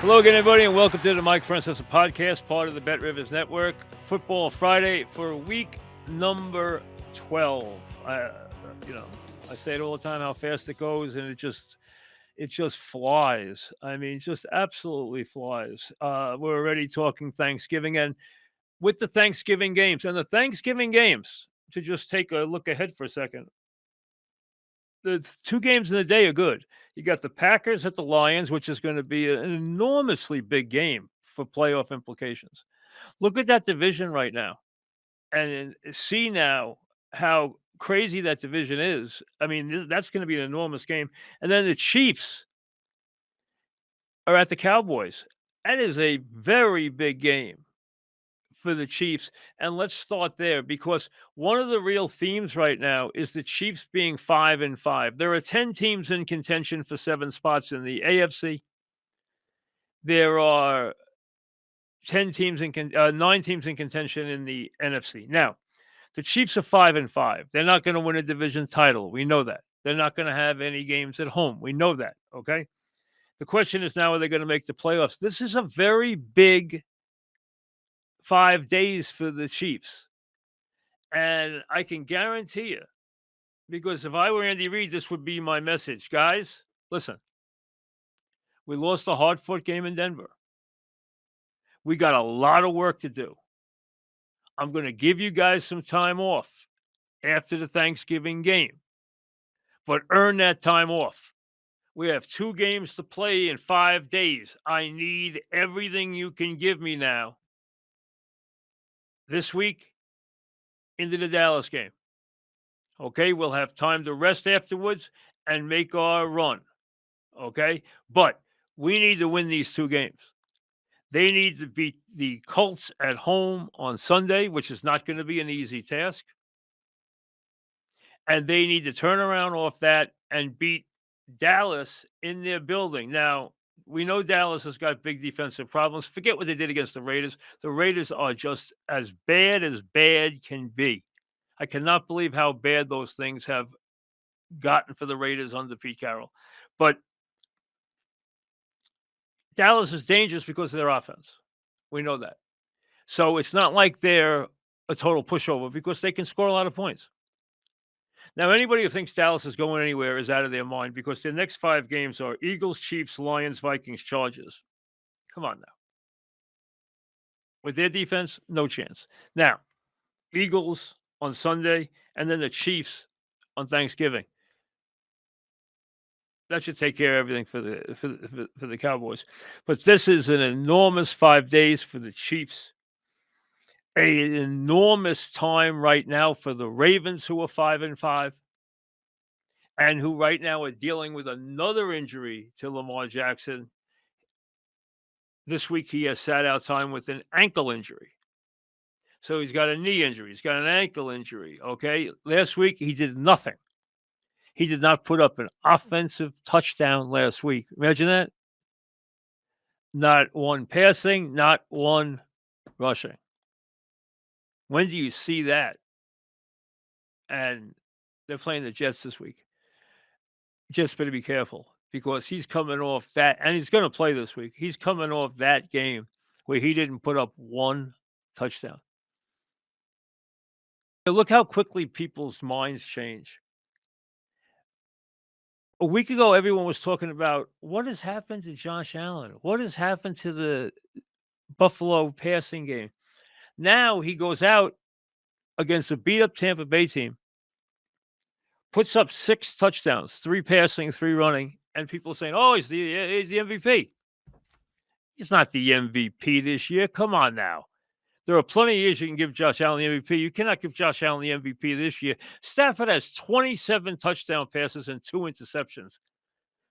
Hello again, everybody, and welcome to the Mike Francesa podcast, part of the Bet Rivers Network. Football Friday for week number 12. I say it all the time how fast it goes, and it just flies. I mean, just absolutely flies. We're already talking Thanksgiving, and with the Thanksgiving games, to just take a look ahead for a second. The two games in the day are good. You got the Packers at the Lions, which is going to be an enormously big game for playoff implications. Look at that division right now and see now how crazy that division is. I mean, that's going to be an enormous game. And then the Chiefs are at the Cowboys. That is a very big game for the Chiefs. And let's start there because one of the real themes right now is the Chiefs being 5-5. There are 10 teams in contention for 7 spots in the AFC. There are 9 teams in contention in the NFC. Now, the Chiefs are 5-5. They're not going to win a division title. We know that. They're not going to have any games at home. We know that. Okay. The question is now, are they going to make the playoffs? This is a very big 5 days for the Chiefs. And I can guarantee you, because if I were Andy Reid, this would be my message. Guys, listen, we lost a hard-fought game in Denver. We got a lot of work to do. I'm going to give you guys some time off after the Thanksgiving game, but earn that time off. We have 2 games to play in 5 days. I need everything you can give me now this week into the Dallas game. Okay, we'll have time to rest afterwards and make our run. Okay, but we need to win these 2 games. They need to beat the Colts at home on Sunday, which is not going to be an easy task. And they need to turn around off that and beat Dallas in their building. Now, we know Dallas has got big defensive problems. Forget what they did against the Raiders. The Raiders are just as bad can be. I cannot believe how bad those things have gotten for the Raiders under Pete Carroll. But Dallas is dangerous because of their offense. We know that. So it's not like they're a total pushover because they can score a lot of points. Now, anybody who thinks Dallas is going anywhere is out of their mind because their next 5 games are Eagles, Chiefs, Lions, Vikings, Chargers. Come on now. With their defense, no chance. Now, Eagles on Sunday and then the Chiefs on Thanksgiving. That should take care of everything for the Cowboys. But this is an enormous 5 days for the Chiefs. An enormous time right now for the Ravens, who are 5-5, and who right now are dealing with another injury to Lamar Jackson. This week he has sat out time with an ankle injury. So he's got a knee injury. He's got an ankle injury. Okay. Last week he did nothing. He did not put up an offensive touchdown last week. Imagine that. Not one passing, not one rushing. When do you see that? And they're playing the Jets this week. Jets better be careful because he's coming off that, and he's going to play this week. He's coming off that game where he didn't put up one touchdown. Look how quickly people's minds change. A week ago, everyone was talking about what has happened to Josh Allen. What has happened to the Buffalo passing game? Now he goes out against a beat-up Tampa Bay team, puts up 6 touchdowns, 3 passing, 3 running, and people are saying, oh, he's the MVP. He's not the MVP this year. Come on now. There are plenty of years you can give Josh Allen the MVP. You cannot give Josh Allen the MVP this year. Stafford has 27 touchdown passes and 2 interceptions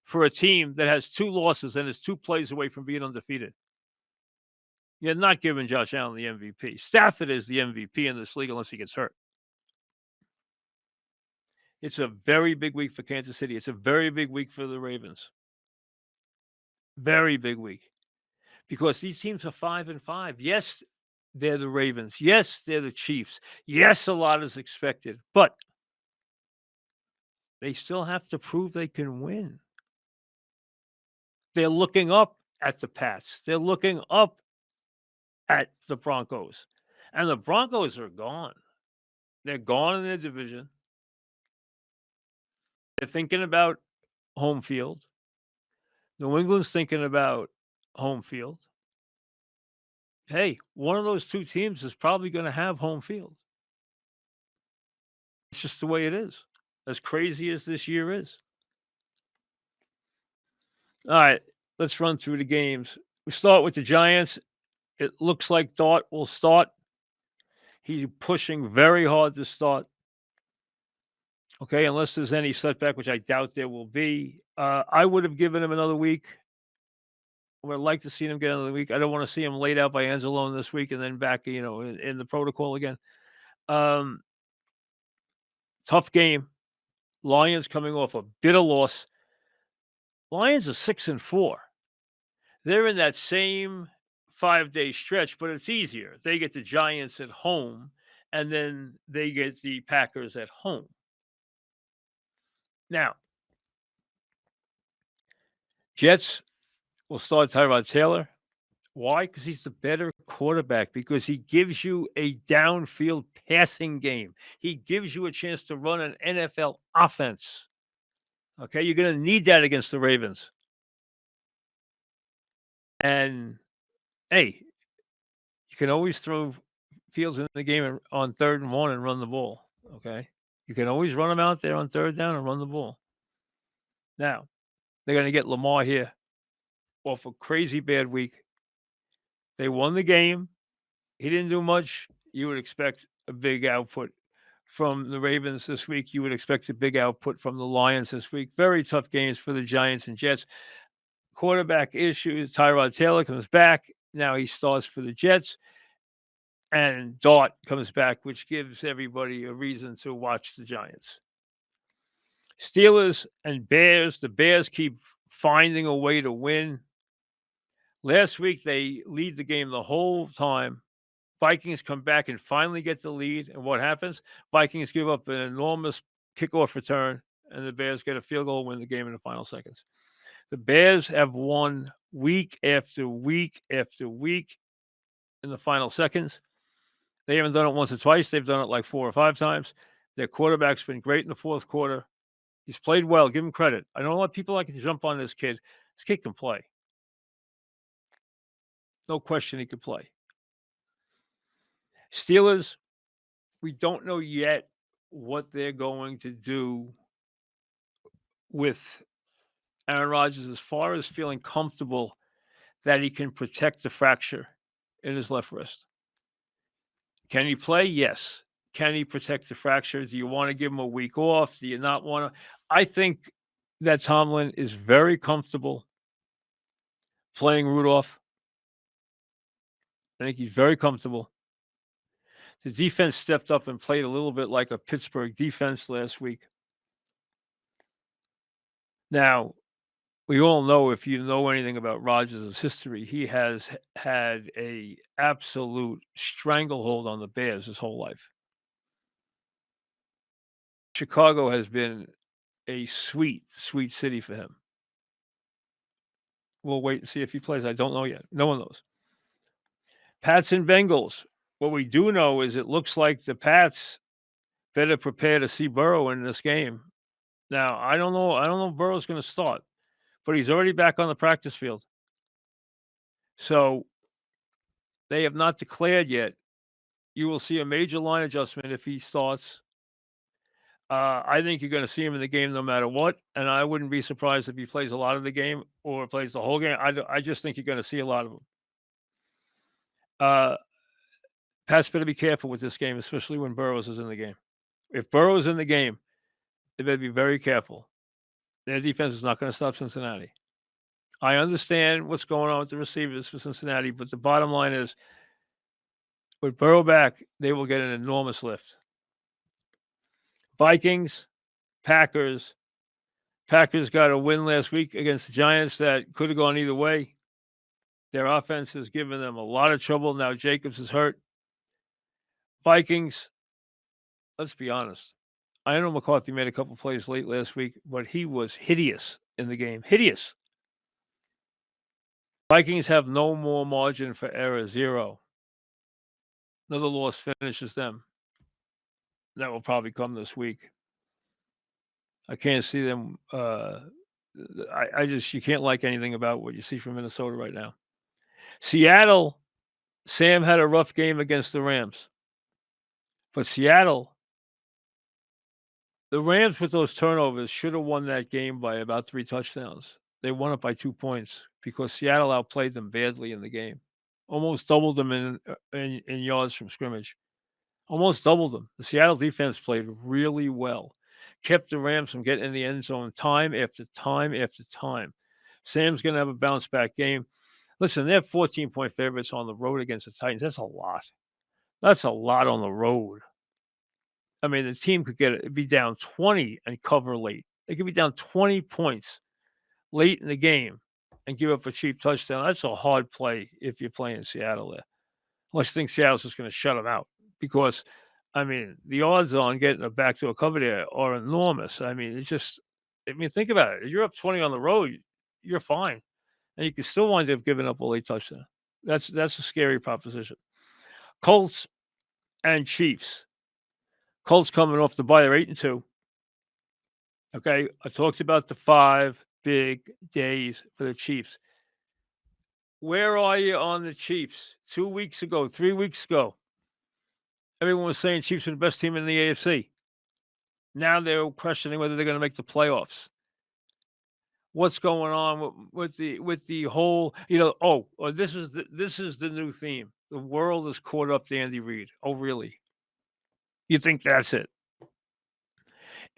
for a team that has 2 losses and is 2 plays away from being undefeated. You're not giving Josh Allen the MVP. Stafford is the MVP in this league unless he gets hurt. It's a very big week for Kansas City. It's a very big week for the Ravens. Very big week. Because these teams are 5-5. Yes, they're the Ravens. Yes, they're the Chiefs. Yes, a lot is expected. But they still have to prove they can win. They're looking up at the Pats. They're looking up at the Broncos. And the Broncos are gone. They're gone in their division. They're thinking about home field. New England's thinking about home field. Hey, one of those two teams is probably going to have home field. It's just the way it is, as crazy as this year is. All right, let's run through the games. We start with the Giants. It looks like Dart will start. He's pushing very hard to start. Okay, unless there's any setback, which I doubt there will be. I would have given him another week. I would like to see him get another week. I don't want to see him laid out by Anzalone this week and then back, in the protocol again. Tough game. Lions coming off a bitter loss. Lions are 6-4. They're in that same 5-day stretch, but it's easier. They get the Giants at home, and then they get the Packers at home. Now, Jets will start Tyrod Taylor. Why? Because he's the better quarterback, because he gives you a downfield passing game. He gives you a chance to run an NFL offense. Okay, you're going to need that against the Ravens. And, hey, you can always throw Fields in the game on 3rd and 1 and run the ball, okay? You can always run them out there on 3rd down and run the ball. Now, they're going to get Lamar here off a crazy bad week. They won the game. He didn't do much. You would expect a big output from the Ravens this week. You would expect a big output from the Lions this week. Very tough games for the Giants and Jets. Quarterback issues. Tyrod Taylor comes back. Now he starts for the Jets. And Dart comes back, which gives everybody a reason to watch the Giants. Steelers and Bears. The Bears keep finding a way to win. Last week, they lead the game the whole time. Vikings come back and finally get the lead. And what happens? Vikings give up an enormous kickoff return, and the Bears get a field goal, win the game in the final seconds. The Bears have won week after week after week in the final seconds. They haven't done it once or twice. They've done it like 4 or 5 times. Their quarterback's been great in the fourth quarter. He's played well. Give him credit. I know a lot of people like to jump on this kid. This kid can play. No question he could play. Steelers, we don't know yet what they're going to do with Aaron Rodgers as far as feeling comfortable that he can protect the fracture in his left wrist. Can he play? Yes. Can he protect the fracture? Do you want to give him a week off? Do you not want to? I think that Tomlin is very comfortable playing Rudolph. I think he's very comfortable. The defense stepped up and played a little bit like a Pittsburgh defense last week. Now, we all know, if you know anything about Rodgers' history, he has had a absolute stranglehold on the Bears his whole life. Chicago has been a sweet, sweet city for him. We'll wait and see if he plays. I don't know yet. No one knows. Pats and Bengals. What we do know is it looks like the Pats better prepare to see Burrow in this game. Now, I don't know if Burrow's going to start, but he's already back on the practice field. So they have not declared yet. You will see a major line adjustment if he starts. I think you're going to see him in the game no matter what, and I wouldn't be surprised if he plays a lot of the game or plays the whole game. I just think you're going to see a lot of him. Pats better be careful with this game, especially when Burrows is in the game. If Burrows in the game, they better be very careful. Their defense is not going to stop Cincinnati. I understand what's going on with the receivers for Cincinnati, but the bottom line is, with Burrow back, they will get an enormous lift. Vikings, Packers. Packers got a win last week against the Giants that could have gone either way. Their offense has given them a lot of trouble. Now Jacobs is hurt. Vikings, let's be honest. I know McCarthy made a couple plays late last week, but he was hideous in the game. Hideous. Vikings have no more margin for error, 0. Another loss finishes them. That will probably come this week. I can't see them. I just, you can't like anything about what you see from Minnesota right now. Seattle, Sam had a rough game against the Rams. But Seattle, the Rams with those turnovers should have won that game by about 3 touchdowns. They won it by 2 points because Seattle outplayed them badly in the game. Almost doubled them in yards from scrimmage. Almost doubled them. The Seattle defense played really well. Kept the Rams from getting in the end zone time after time after time. Sam's going to have a bounce back game. Listen, they're 14-point favorites on the road against the Titans. That's a lot. That's a lot on the road. I mean, the team could be down 20 and cover late. They could be down 20 points late in the game and give up a cheap touchdown. That's a hard play if you're playing Seattle there. Unless you think Seattle's just going to shut them out. Because, I mean, the odds on getting a backdoor cover there are enormous. I mean, it's just, think about it. If you're up 20 on the road, you're fine. And you can still wind up giving up a late touchdown. That's a scary proposition. Colts and Chiefs. Colts coming off the bye, they're 8-2. Okay, I talked about the 5 big days for the Chiefs. Where are you on the Chiefs? 2 weeks ago, 3 weeks ago, everyone was saying Chiefs are the best team in the AFC. Now they're questioning whether they're going to make the playoffs. What's going on with the whole, this is the new theme. The world is caught up to Andy Reid. Oh, really? You think that's it?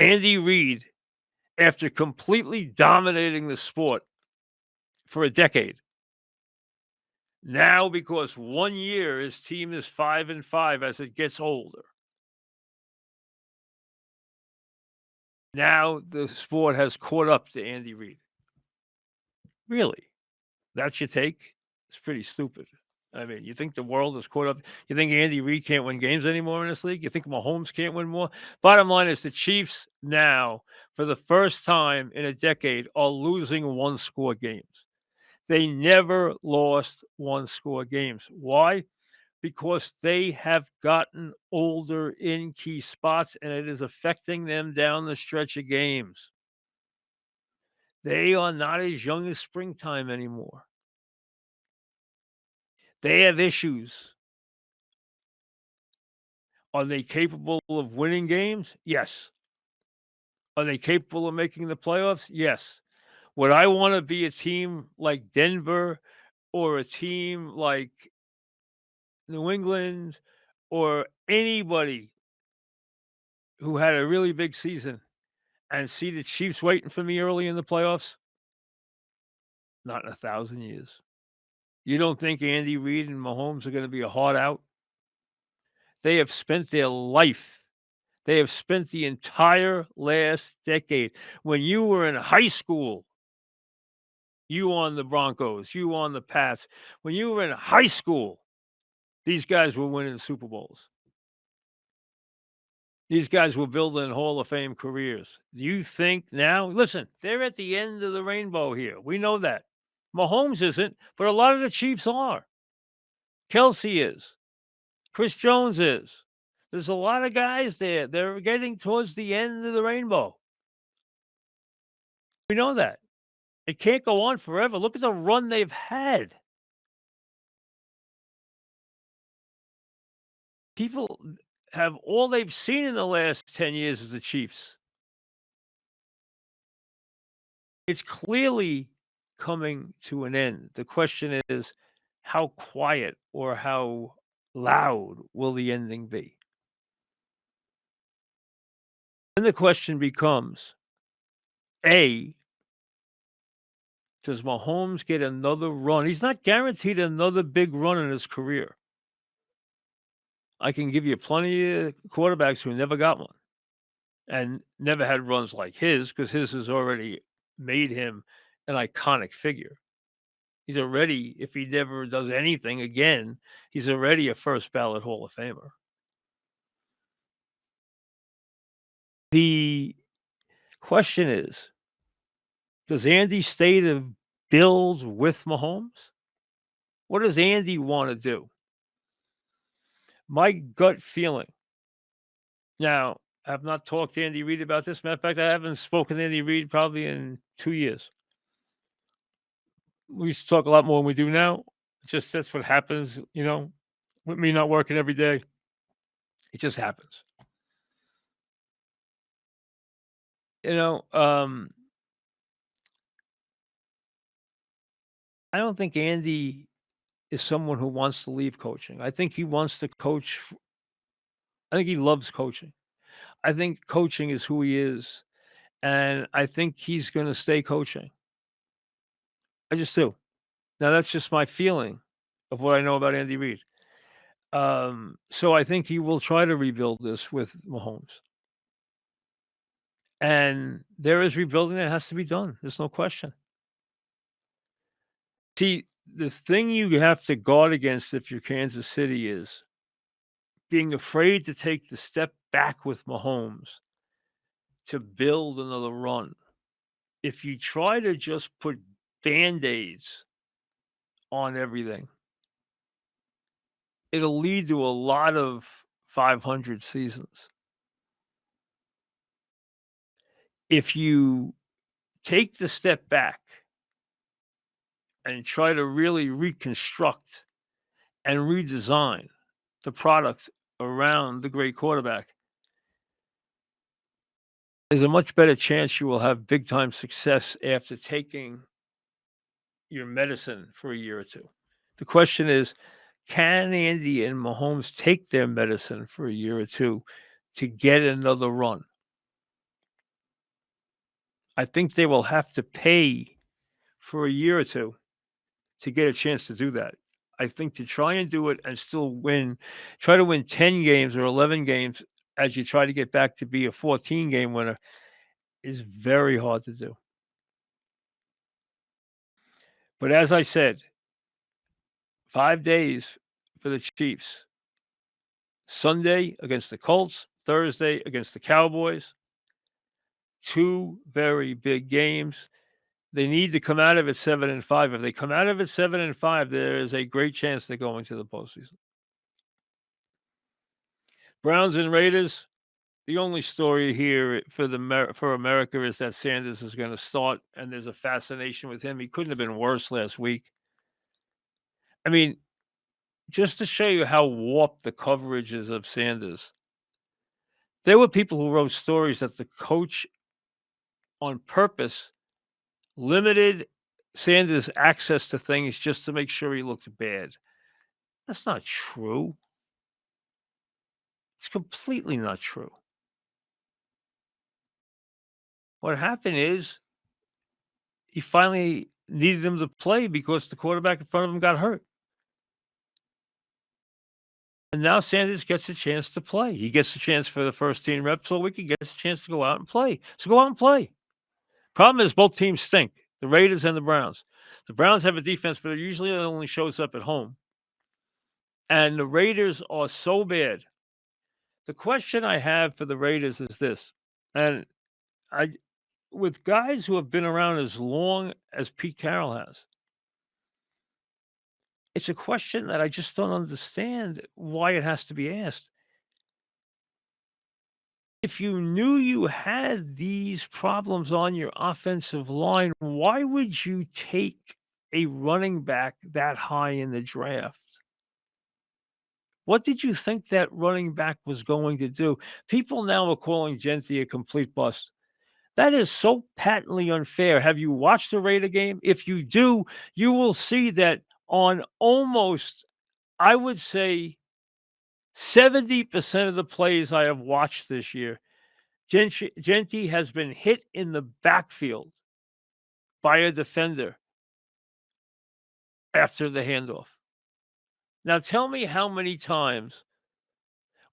Andy Reid, after completely dominating the sport for a decade, now because 1 year his team is 5-5 as it gets older. Now the sport has caught up to Andy Reid. Really? That's your take? It's pretty stupid. I mean, you think the world is caught up? You think Andy Reid can't win games anymore in this league? You think Mahomes can't win more? Bottom line is the Chiefs now, for the first time in a decade, are losing one-score games. They never lost one-score games. Why? Because they have gotten older in key spots, and it is affecting them down the stretch of games. They are not as young as springtime anymore. They have issues. Are they capable of winning games? Yes. Are they capable of making the playoffs? Yes. Would I want to be a team like Denver or a team like New England or anybody who had a really big season and see the Chiefs waiting for me early in the playoffs? Not in 1,000 years. You don't think Andy Reid and Mahomes are going to be a hard out? They have spent their life. They have spent the entire last decade. When you were in high school, you on the Broncos, you on the Pats. When you were in high school, these guys were winning Super Bowls. These guys were building Hall of Fame careers. Do you think now? Listen, they're at the end of the rainbow here. We know that. Mahomes isn't, but a lot of the Chiefs are. Kelsey is. Chris Jones is. There's a lot of guys there. They're getting towards the end of the rainbow. We know that. It can't go on forever. Look at the run they've had. People have all they've seen in the last 10 years is the Chiefs. It's clearly coming to an end. The question is, how quiet or how loud will the ending be? Then the question becomes, A, does Mahomes get another run? He's not guaranteed another big run in his career. I can give you plenty of quarterbacks who never got one and never had runs like his because his has already made him an iconic figure. He's already, if he never does anything again, he's already a first ballot Hall of Famer. The question is, does Andy stay to build with Mahomes? What does Andy want to do? My gut feeling. Now, I've not talked to Andy Reid about this. Matter of fact, I haven't spoken to Andy Reid probably in 2 years. We used to talk a lot more than we do now. Just that's what happens, with me not working every day. It just happens. You know, um, I don't think Andy is someone who wants to leave coaching. I think he wants to coach. I think he loves coaching. I think coaching is who he is. And I think he's going to stay coaching. I just do. Now, that's just my feeling of what I know about Andy Reid. So I think he will try to rebuild this with Mahomes. And there is rebuilding that has to be done. There's no question. See, the thing you have to guard against if you're Kansas City is being afraid to take the step back with Mahomes to build another run. If you try to just put band-aids on everything, it'll lead to a lot of 500 seasons. If you take the step back and try to really reconstruct and redesign the product around the great quarterback, there's a much better chance you will have big time success after taking your medicine for a year or two. The question is, can Andy and Mahomes take their medicine for a year or two to get another run? I think they will have to pay for a year or two to get a chance to do that. I think to try and do it and still win, try to win 10 games or 11 games as you try to get back to be a 14 game winner is very hard to do. But as I said, 5 days for the Chiefs. Sunday against the Colts, Thursday against the Cowboys. Two very big games. They need to come out of it 7-5. If they come out of it 7-5, there is a great chance they're going to the postseason. Browns and Raiders. The only story here for America is that Sanders is going to start, and there's a fascination with him. He couldn't have been worse last week. I mean, just to show you how warped the coverage is of Sanders, there were people who wrote stories that the coach on purpose limited Sanders' access to things just to make sure he looked bad. That's not true. It's completely not true. What happened is he finally needed him to play because the quarterback in front of him got hurt. And now Sanders gets a chance to play. He gets a chance for the first team reps all week. He gets a chance to go out and play. So go out and play. Problem is both teams stink, the Raiders and the Browns. The Browns have a defense, but it usually only shows up at home. And the Raiders are so bad. The question I have for the Raiders is this, and with guys who have been around as long as Pete Carroll has, it's a question that I just don't understand why it has to be asked. If you knew you had these problems on your offensive line, why would you take a running back that high in the draft? What did you think that running back was going to do? People now are calling Genti a complete bust. That is so patently unfair. Have you watched the Raider game? If you do, you will see that on almost, I would say, 70% of the plays I have watched this year, Genti has been hit in the backfield by a defender after the handoff. Now tell me how many times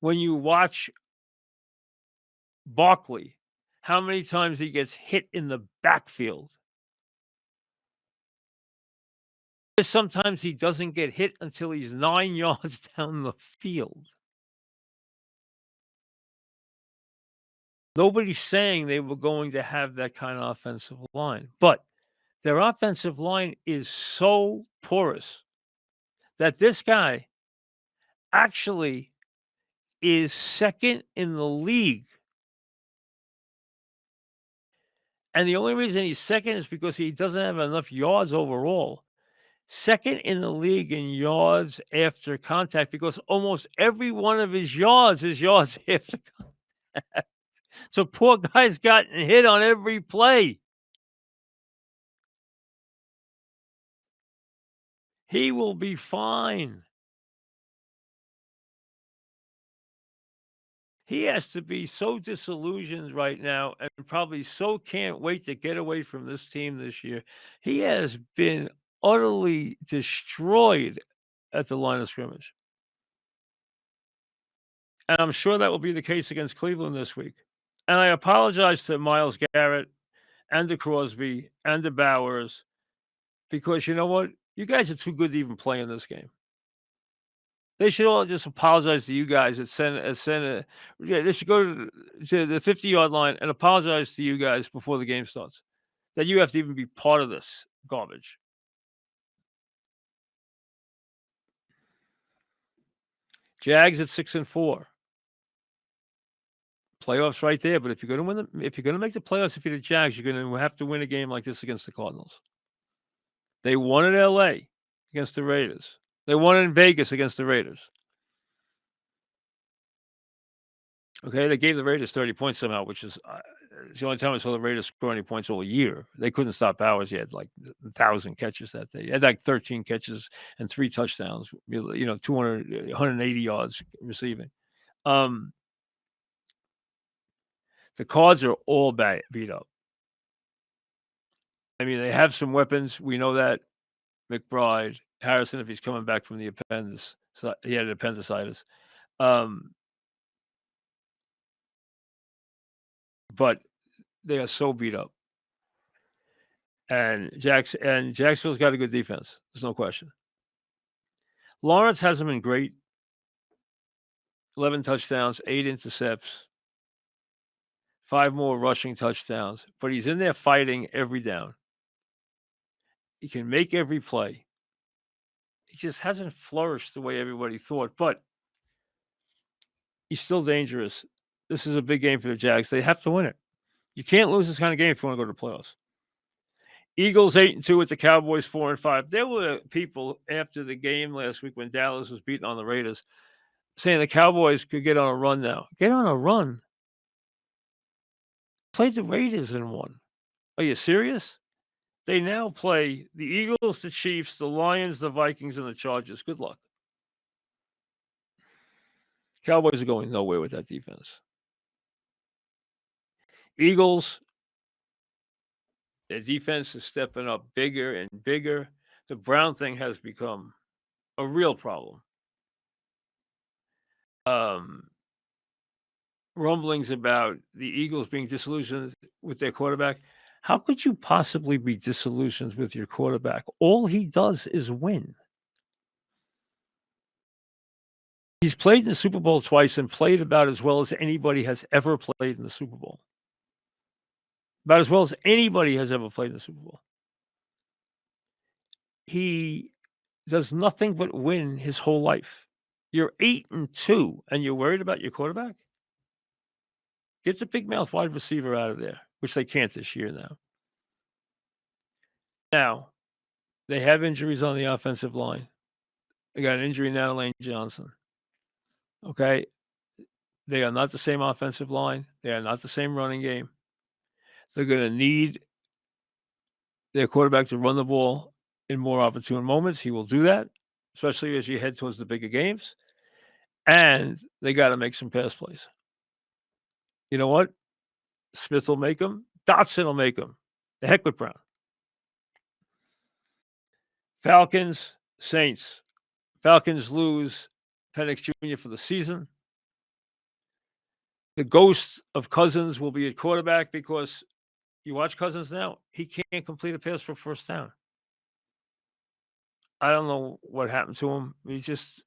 when you watch Barkley, how many times he gets hit in the backfield. Sometimes he doesn't get hit until he's 9 yards down the field. Nobody's saying they were going to have that kind of offensive line, but their offensive line is so porous that this guy actually is second in the league. And the only reason he's second is because he doesn't have enough yards overall. Second in the league in yards after contact because almost every one of his yards is yards after contact. So poor guy's gotten hit on every play. He will be fine. He has to be so disillusioned right now and probably so can't wait to get away from this team this year. He has been utterly destroyed at the line of scrimmage. And I'm sure that will be the case against Cleveland this week. And I apologize to Myles Garrett and to Crosby and to Bowers because you know what? You guys are too good to even play in this game. They should all just apologize to you guys at yeah, they should go to the 50-yard line and apologize to you guys before the game starts. That you have to even be part of this garbage. Jags at 6-4. Playoffs right there. But if you're going to make the playoffs, if you're the Jags, you're going to have to win a game like this against the Cardinals. They won in LA against the Raiders. They won in Vegas against the Raiders. Okay, they gave the Raiders 30 points somehow, which is it's the only time I saw the Raiders score any points all year. They couldn't stop Bowers. He had like 1,000 catches that day. He had like 13 catches and 3 touchdowns. 180 yards receiving. The Cards are all beat up. I mean, they have some weapons. We know that. McBride, Harrison, if he's coming back from the appendix, so he had appendicitis. But they are so beat up. And Jacksonville's got a good defense. There's no question. Lawrence hasn't been great. 11 touchdowns, 8 intercepts, 5 more rushing touchdowns. But he's in there fighting every down. He can make every play. He just hasn't flourished the way everybody thought. But he's still dangerous. This is a big game for the Jags. They have to win it. You can't lose this kind of game if you want to go to the playoffs. Eagles 8-2 with the Cowboys 4-5. There were people after the game last week when Dallas was beating on the Raiders saying the Cowboys could get on a run now. Get on a run? Played the Raiders and won. Are you serious? They now play the Eagles, the Chiefs, the Lions, the Vikings, and the Chargers. Good luck. Cowboys are going nowhere with that defense. Eagles, their defense is stepping up bigger and bigger. The Brown thing has become a real problem. Rumblings about the Eagles being disillusioned with their quarterback. How could you possibly be disillusioned with your quarterback? All he does is win. He's played in the Super Bowl twice and played about as well as anybody has ever played in the Super Bowl. About as well as anybody has ever played in the Super Bowl. He does nothing but win his whole life. You're 8-2 and you're worried about your quarterback? Get the big mouth wide receiver out of there, which they can't this year now. Now, they have injuries on the offensive line. They got an injury now to Lane Johnson. Okay? They are not the same offensive line. They are not the same running game. They're going to need their quarterback to run the ball in more opportune moments. He will do that, especially as you head towards the bigger games. And they got to make some pass plays. You know what? Smith will make them. Dotson will make them. The heck with Brown. Falcons, Saints. Falcons lose Penix Jr. for the season. The ghost of Cousins will be at quarterback because you watch Cousins now, he can't complete a pass for first down. I don't know what happened to him. He just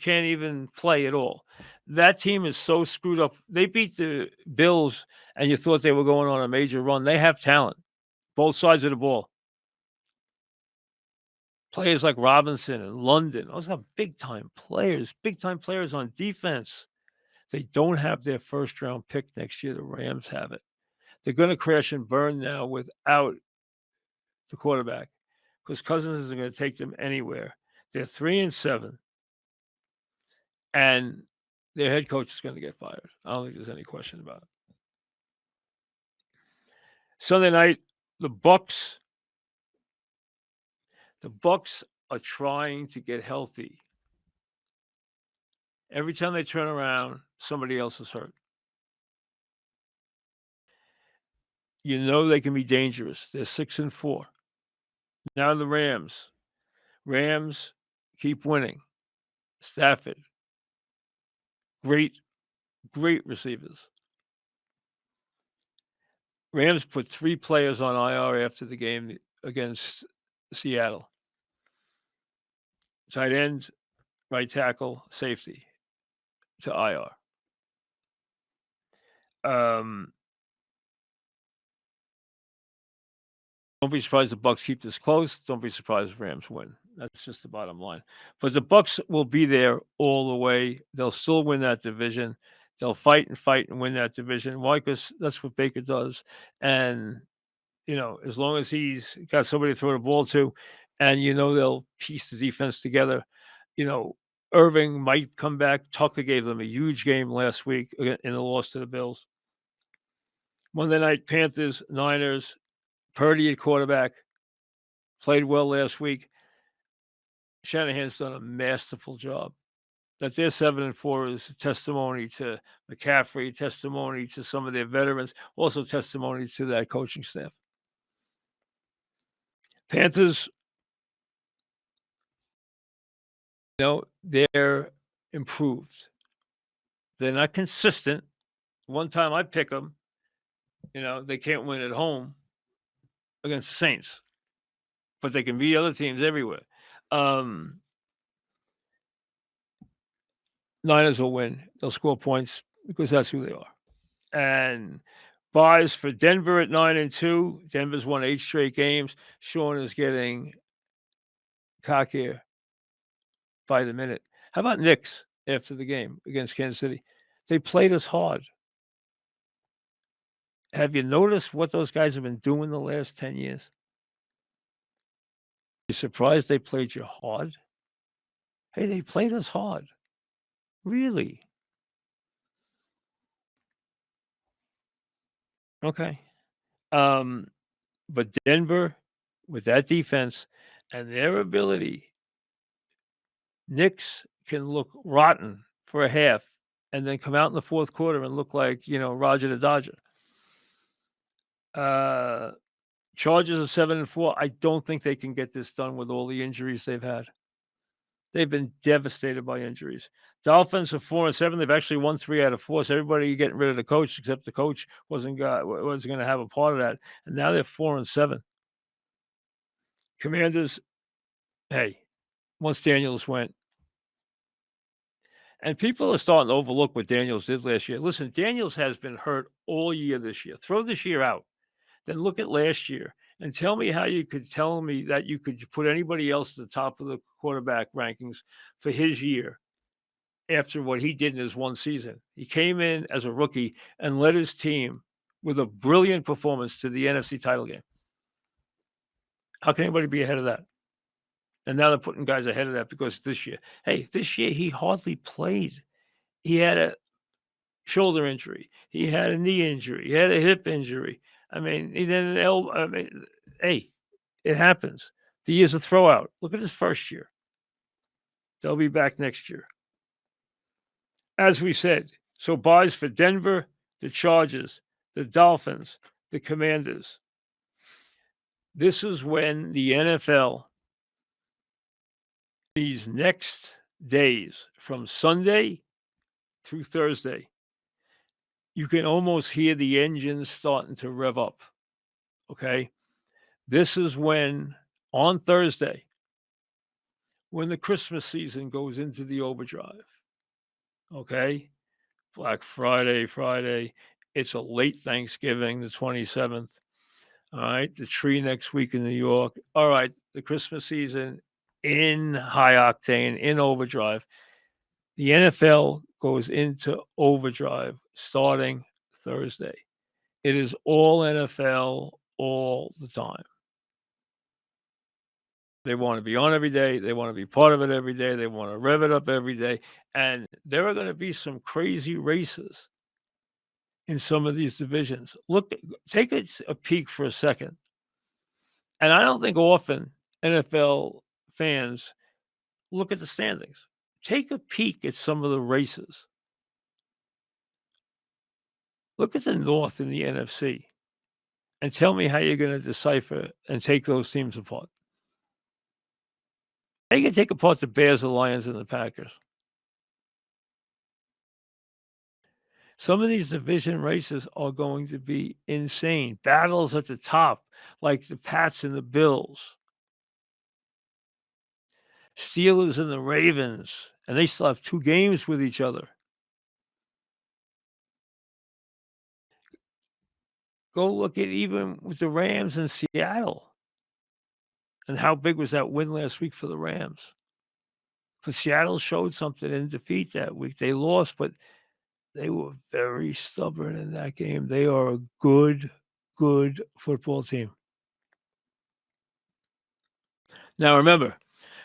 can't even play at all. That team is so screwed up. They beat the Bills, and you thought they were going on a major run. They have talent, both sides of the ball. Players like Robinson and London, those are big-time players on defense. They don't have their first-round pick next year. The Rams have it. They're going to crash and burn now without the quarterback because Cousins isn't going to take them anywhere. They're 3-7, and their head coach is going to get fired. I don't think there's any question about it. Sunday night, the Bucks are trying to get healthy. Every time they turn around, somebody else is hurt. You know they can be dangerous. They're 6-4. Now the Rams. Rams keep winning. Stafford. Great receivers. Rams put 3 players on IR after the game against Seattle. Tight end, right tackle, safety to IR. Don't be surprised the Bucks keep this close. Don't be surprised if Rams win. That's just the bottom line. But the Bucks will be there all the way. They'll still win that division. They'll fight and win that division. Why? Because that's what Baker does. And, as long as he's got somebody to throw the ball to, and, they'll piece the defense together. Irving might come back. Tucker gave them a huge game last week in the loss to the Bills. Monday night, Panthers, Niners. Purdy at quarterback. Played well last week. Shanahan's done a masterful job. That they're 7-4 is a testimony to McCaffrey, testimony to some of their veterans, also testimony to that coaching staff. Panthers, they're improved. They're not consistent. One time I pick them, they can't win at home against the Saints, but they can beat other teams everywhere. Niners will win. They'll score points because that's who they are. And buys for Denver at 9-2. Denver's won 8 straight games. Sean is getting cockier by the minute. How about Knicks after the game against Kansas City? They played us hard. Have you noticed what those guys have been doing the last 10 years? You surprised they played you hard? Hey, they played us hard. Really? Okay. But Denver, with that defense and their ability, Knicks can look rotten for a half and then come out in the fourth quarter and look like, Roger the Dodger. Chargers are 7-4. I don't think they can get this done with all the injuries they've had. They've been devastated by injuries. Dolphins are 4-7. They've actually won 3 out of 4. So everybody getting rid of the coach, except the coach wasn't going to have a part of that. And now they're 4-7. Commanders, hey, once Daniels went, and people are starting to overlook what Daniels did last year. Listen, Daniels has been hurt all year this year. Throw this year out. Then look at last year and tell me how you could tell me that you could put anybody else at the top of the quarterback rankings for his year after what he did in his one season. He came in as a rookie and led his team with a brilliant performance to the NFC title game. How can anybody be ahead of that? And now they're putting guys ahead of that because this year he hardly played. He had a shoulder injury. He had a knee injury. He had a hip injury. I mean, he did an elbow. I mean, hey, it happens. The year's a throwout. Look at his first year. They'll be back next year. As we said, so buys for Denver, the Chargers, the Dolphins, the Commanders. This is when the NFL, these next days, from Sunday through Thursday, you can almost hear the engines starting to rev up. Okay? This is when, on Thursday, when the Christmas season goes into the overdrive. Okay? Black Friday. It's a late Thanksgiving, the 27th. All right? The tree next week in New York. All right. The Christmas season in high octane, in overdrive. The NFL goes into overdrive starting Thursday. It is all NFL all the time. They want to be on every day. They want to be part of it every day. They want to rev it up every day. And there are going to be some crazy races in some of these divisions. Look, take a peek for a second. And I don't think often NFL fans look at the standings. Take a peek at some of the races. Look at the North in the NFC and tell me how you're going to decipher and take those teams apart. How you can take apart the Bears, the Lions, and the Packers. Some of these division races are going to be insane. Battles at the top, like the Pats and the Bills, Steelers and the Ravens, and they still have 2 games with each other. Go look at even with the Rams in Seattle. And how big was that win last week for the Rams? But Seattle showed something in defeat that week. They lost, but they were very stubborn in that game. They are a good, good football team. Now, remember,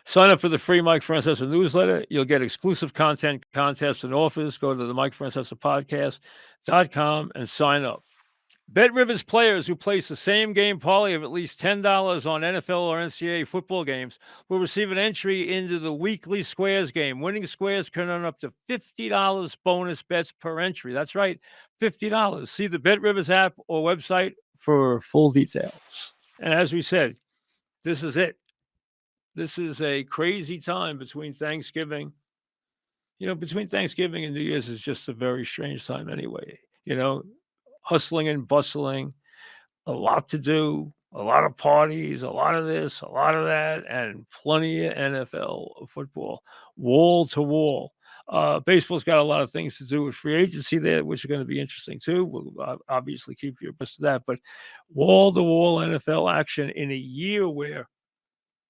sign up for the free Mike Francesa newsletter. You'll get exclusive content, contests, and offers. Go to the Mike Francesa podcast.com and sign up. BetRivers players who place the same game parlay of at least $10 on NFL or NCAA football games will receive an entry into the weekly Squares game. Winning Squares can earn up to $50 bonus bets per entry. That's right, $50. See the BetRivers app or website for full details. And as we said, this is it. This is a crazy time between Thanksgiving. Between Thanksgiving and New Year's is just a very strange time anyway. Hustling and bustling, a lot to do, a lot of parties, a lot of this, a lot of that, and plenty of NFL football, wall to wall. Baseball's got a lot of things to do with free agency there, which are going to be interesting too. We'll obviously keep you abreast of that, but wall to wall NFL action in a year where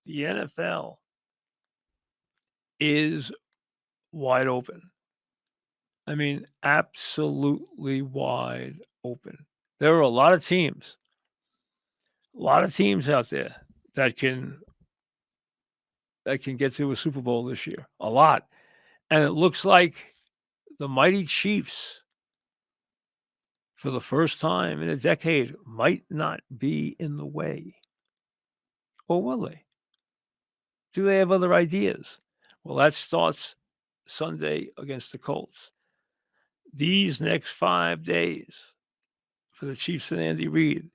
the NFL is wide open. I mean, absolutely wide open. There are a lot of teams out there that can get to a Super Bowl this year. A lot. And it looks like the mighty Chiefs, for the first time in a decade, might not be in the way. Or will they? Do they have other ideas? Well, that starts Sunday against the Colts. These next 5 days for the Chiefs and Andy Reid,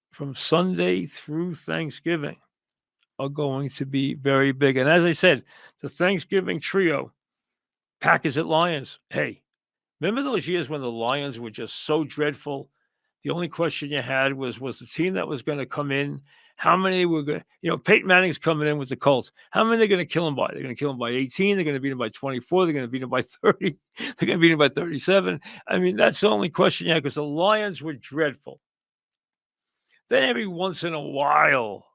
from Sunday through Thanksgiving, are going to be very big. And as I said, the Thanksgiving trio, Packers at Lions. Hey, remember those years when the Lions were just so dreadful? The only question you had was the team that was going to come in, how many were going to, Peyton Manning's coming in with the Colts. How many are they going to kill him by? They're going to kill him by 18. They're going to beat him by 24. They're going to beat him by 30. They're going to beat him by 37. I mean, that's the only question you had because the Lions were dreadful. Then every once in a while,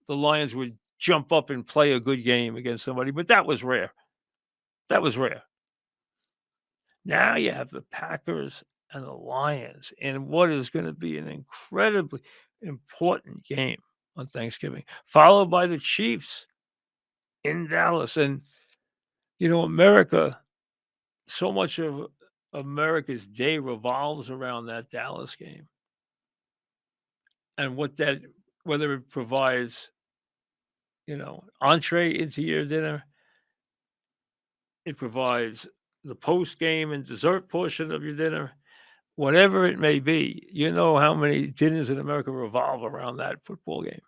the Lions would jump up and play a good game against somebody, but that was rare. Now you have the Packers and the Lions in what is going to be an incredibly important game on Thanksgiving, followed by the Chiefs in Dallas. And, America, so much of America's day revolves around that Dallas game. And whether it provides, entree into your dinner, it provides the post game and dessert portion of your dinner, whatever it may be. How many dinners in America revolve around that football game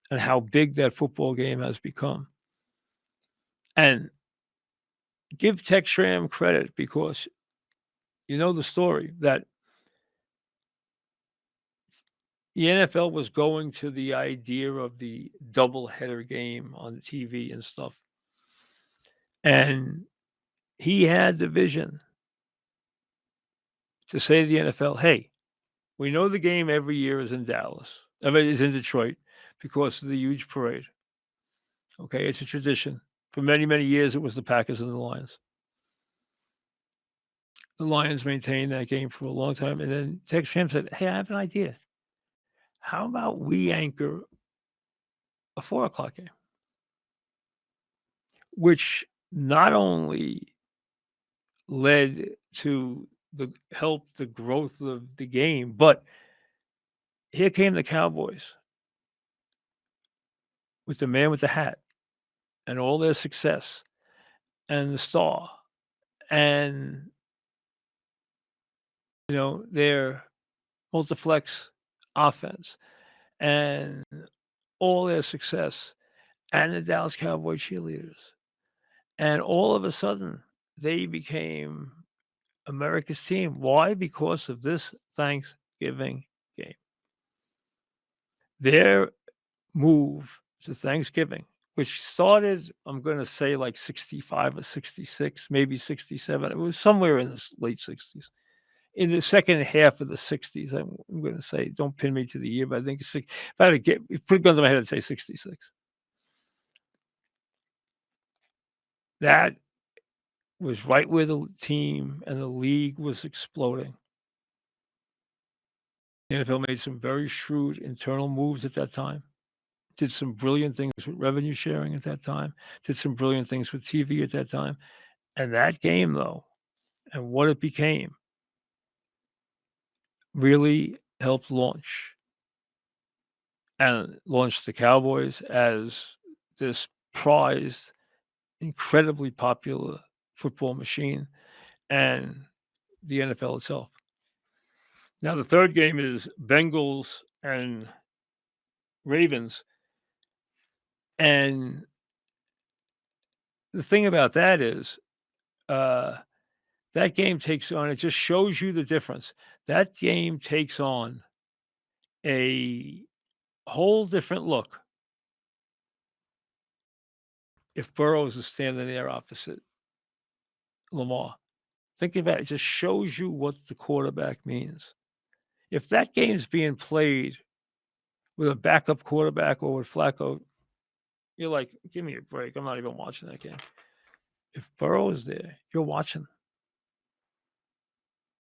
and how big that football game has become. And give Textram credit because the story that the NFL was going to the idea of the doubleheader game on TV and stuff. And he had the vision to say to the NFL, hey, we know the game every year is in Detroit because of the huge parade. Okay, it's a tradition. For many, many years, it was the Packers and the Lions. The Lions maintained that game for a long time, and then Tex Schramm said, "Hey, I have an idea. How about we anchor a 4 o'clock game?" Which not only led to the help the growth of the game, but here came the Cowboys with the man with the hat and all their success and the star and their multiplex offense and all their success and the Dallas Cowboy cheerleaders. And all of a sudden, they became America's team. Why? Because of this Thanksgiving game. Their move to Thanksgiving, which started, I'm going to say like 65 or 66, maybe 67. It was somewhere in the late 60s. In the second half of the 60s, I'm going to say, don't pin me to the year, but I think it's if I had to put a gun to my head, I'd say 66. That was right where the team and the league was exploding. The NFL made some very shrewd internal moves at that time. Did some brilliant things with revenue sharing at that time. Did some brilliant things with TV at that time. And that game, though, and what it became, really helped launch the Cowboys as this prized, incredibly popular football machine and the NFL itself. Now, the third game is Bengals and Ravens. And the thing about that is, that game takes on, it just shows you the difference. That game takes on a whole different look if Burrows is standing there opposite Lamar. Think about it. It just shows you what the quarterback means. If that game's being played with a backup quarterback or with Flacco, you're like, give me a break. I'm not even watching that game. If Burrow is there, you're watching.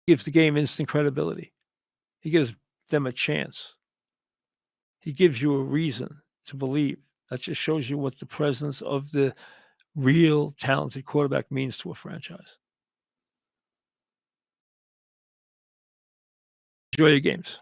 Gives the game instant credibility. He gives them a chance. He gives you a reason to believe. That just shows you what the presence of the real talented quarterback means to a franchise. Enjoy your games.